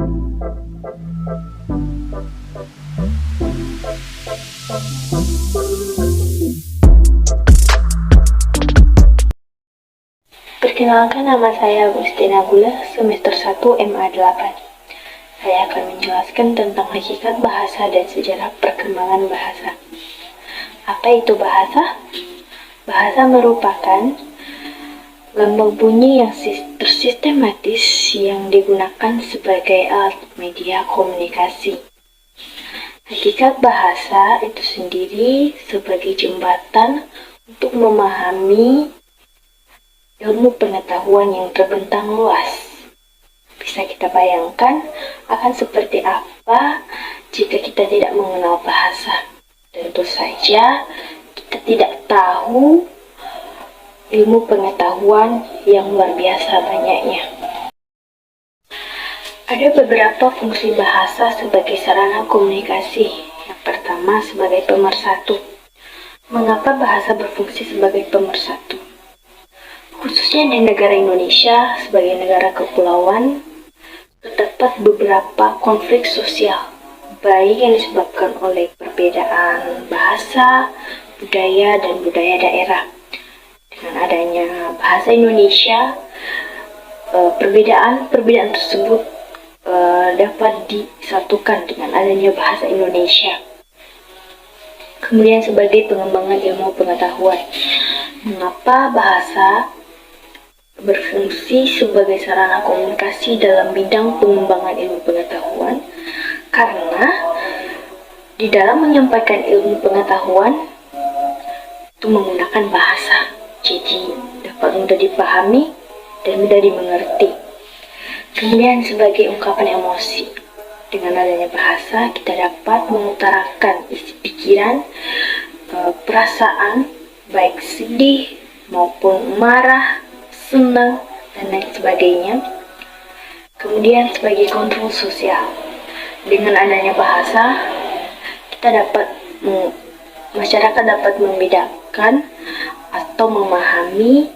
Perkenalkan, nama saya Agustina Gula, semester 1 MA8. Saya akan menjelaskan tentang hakikat bahasa dan sejarah perkembangan bahasa. Apa itu bahasa? Bahasa merupakan lambang bunyi yang tersistematis yang digunakan sebagai alat media komunikasi. Hakikat bahasa itu sendiri sebagai jembatan untuk memahami ilmu pengetahuan yang terbentang luas. Bisa kita bayangkan akan seperti apa jika kita tidak mengenal bahasa. Tentu saja kita tidak tahu ilmu pengetahuan yang luar biasa banyaknya. Ada beberapa fungsi bahasa sebagai sarana komunikasi. Yang pertama, sebagai pemersatu. Mengapa bahasa berfungsi sebagai pemersatu? Khususnya di negara Indonesia sebagai negara kepulauan, terdapat beberapa konflik sosial, baik yang disebabkan oleh perbedaan bahasa, budaya, dan budaya daerah. Dengan adanya bahasa Indonesia, perbedaan tersebut dapat disatukan dengan adanya bahasa Indonesia. Kemudian sebagai pengembangan ilmu pengetahuan. Mengapa bahasa berfungsi sebagai sarana komunikasi dalam bidang pengembangan ilmu pengetahuan? Karena di dalam menyampaikan ilmu pengetahuan itu menggunakan bahasa, jadi dapat mudah dipahami dan mudah dimengerti. Kemudian sebagai ungkapan emosi, dengan adanya bahasa kita dapat mengutarakan isi pikiran, perasaan, baik sedih maupun marah, senang, dan lain sebagainya. Kemudian sebagai kontrol sosial, dengan adanya bahasa masyarakat dapat membedakan atau memahami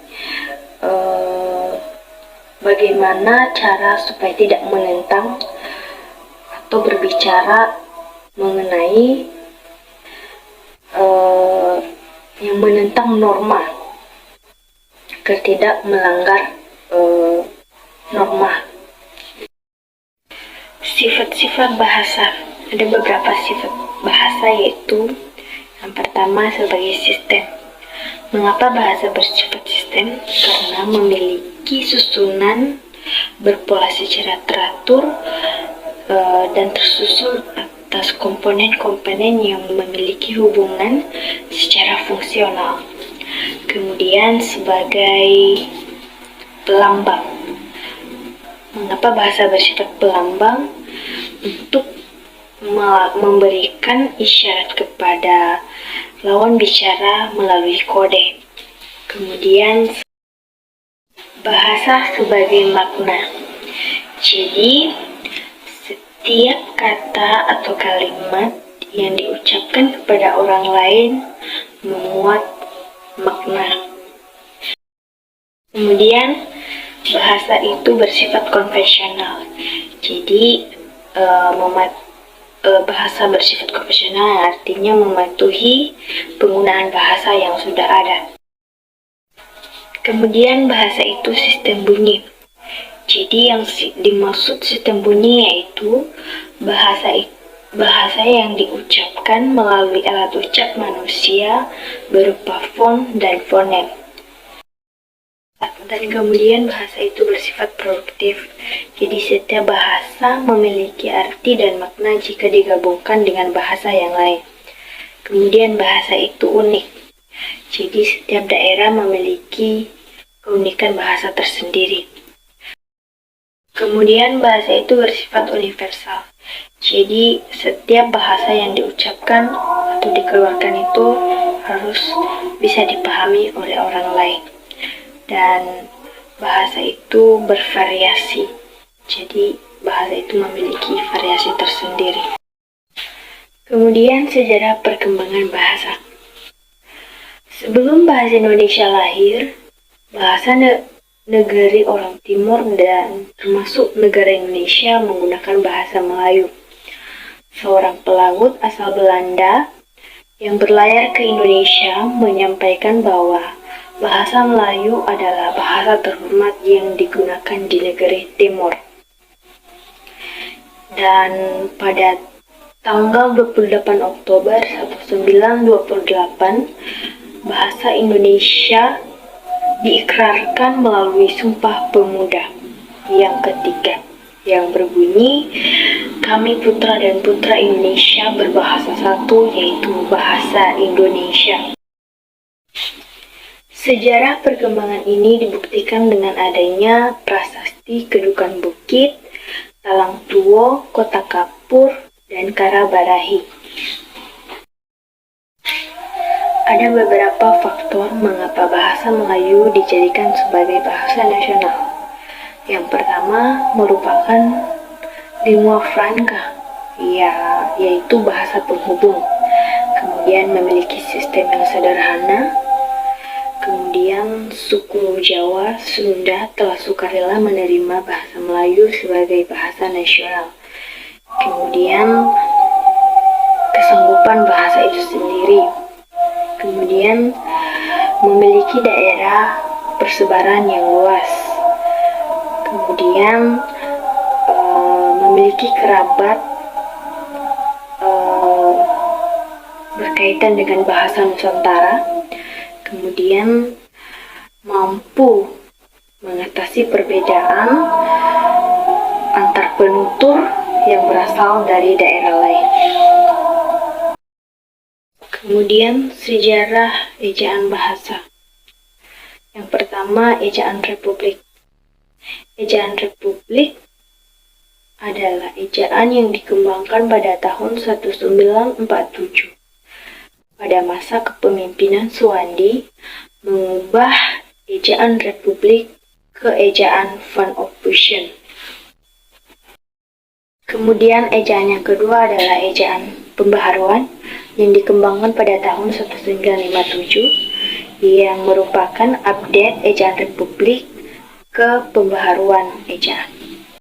bagaimana cara supaya tidak menentang atau berbicara mengenai yang menentang norma agar tidak melanggar norma. Sifat-sifat bahasa. Ada beberapa sifat bahasa, yaitu yang pertama sebagai sistem. Mengapa bahasa bersifat sistem? Karena memiliki susunan berpola secara teratur dan tersusun atas komponen-komponen yang memiliki hubungan secara fungsional. Kemudian sebagai pelambang. Mengapa bahasa bersifat pelambang? Untuk memberikan isyarat kepada lawan bicara melalui kode. Kemudian bahasa sebagai makna. Jadi setiap kata atau kalimat yang diucapkan kepada orang lain memuat makna. Kemudian bahasa itu bersifat konvensional. Jadi bahasa bersifat konvensional artinya mematuhi penggunaan bahasa yang sudah ada. Kemudian bahasa itu sistem bunyi. Jadi yang dimaksud sistem bunyi yaitu bahasa yang diucapkan melalui alat ucap manusia berupa fon dan fonem. Dan kemudian bahasa itu bersifat produktif. Jadi setiap bahasa memiliki arti dan makna jika digabungkan dengan bahasa yang lain. Kemudian bahasa itu unik. Jadi setiap daerah memiliki keunikan bahasa tersendiri. Kemudian bahasa itu bersifat universal. Jadi setiap bahasa yang diucapkan atau dikeluarkan itu harus bisa dipahami oleh orang lain. Dan bahasa itu bervariasi. Jadi bahasa itu memiliki variasi tersendiri. Kemudian sejarah perkembangan bahasa. Sebelum bahasa Indonesia lahir, bahasa negeri orang timur dan termasuk negara Indonesia menggunakan bahasa Melayu. Seorang pelaut asal Belanda yang berlayar ke Indonesia menyampaikan bahwa bahasa Melayu adalah bahasa terhormat yang digunakan di negeri timur. Dan pada tanggal 28 Oktober 1928, bahasa Indonesia diikrarkan melalui Sumpah Pemuda yang ketiga, yang berbunyi, kami putra dan putra Indonesia berbahasa satu, yaitu bahasa Indonesia. Sejarah perkembangan ini dibuktikan dengan adanya prasasti Kedukan Bukit, Talang Tuwo, Kota Kapur, dan Karabarahi. Ada beberapa faktor mengapa bahasa Melayu dijadikan sebagai bahasa nasional. Yang pertama merupakan lingua franca, yaitu bahasa penghubung. Kemudian memiliki sistem yang sederhana. Kemudian suku Jawa, Sunda telah sukarela menerima bahasa Melayu sebagai bahasa nasional. Kemudian kesanggupan bahasa itu sendiri. Kemudian memiliki daerah persebaran yang luas. Kemudian memiliki kerabat berkaitan dengan bahasa Nusantara. Kemudian mampu mengatasi perbedaan antar penutur yang berasal dari daerah lain. Kemudian sejarah ejaan bahasa. Yang pertama, ejaan Republik. Ejaan Republik adalah ejaan yang dikembangkan pada tahun 1947. Pada masa kepemimpinan Suwandi, mengubah ejaan Republik ke ejaan Van Ophusen. Kemudian ejaan yang kedua adalah ejaan pembaharuan yang dikembangkan pada tahun 1957, yang merupakan update ejaan Republik ke pembaharuan ejaan.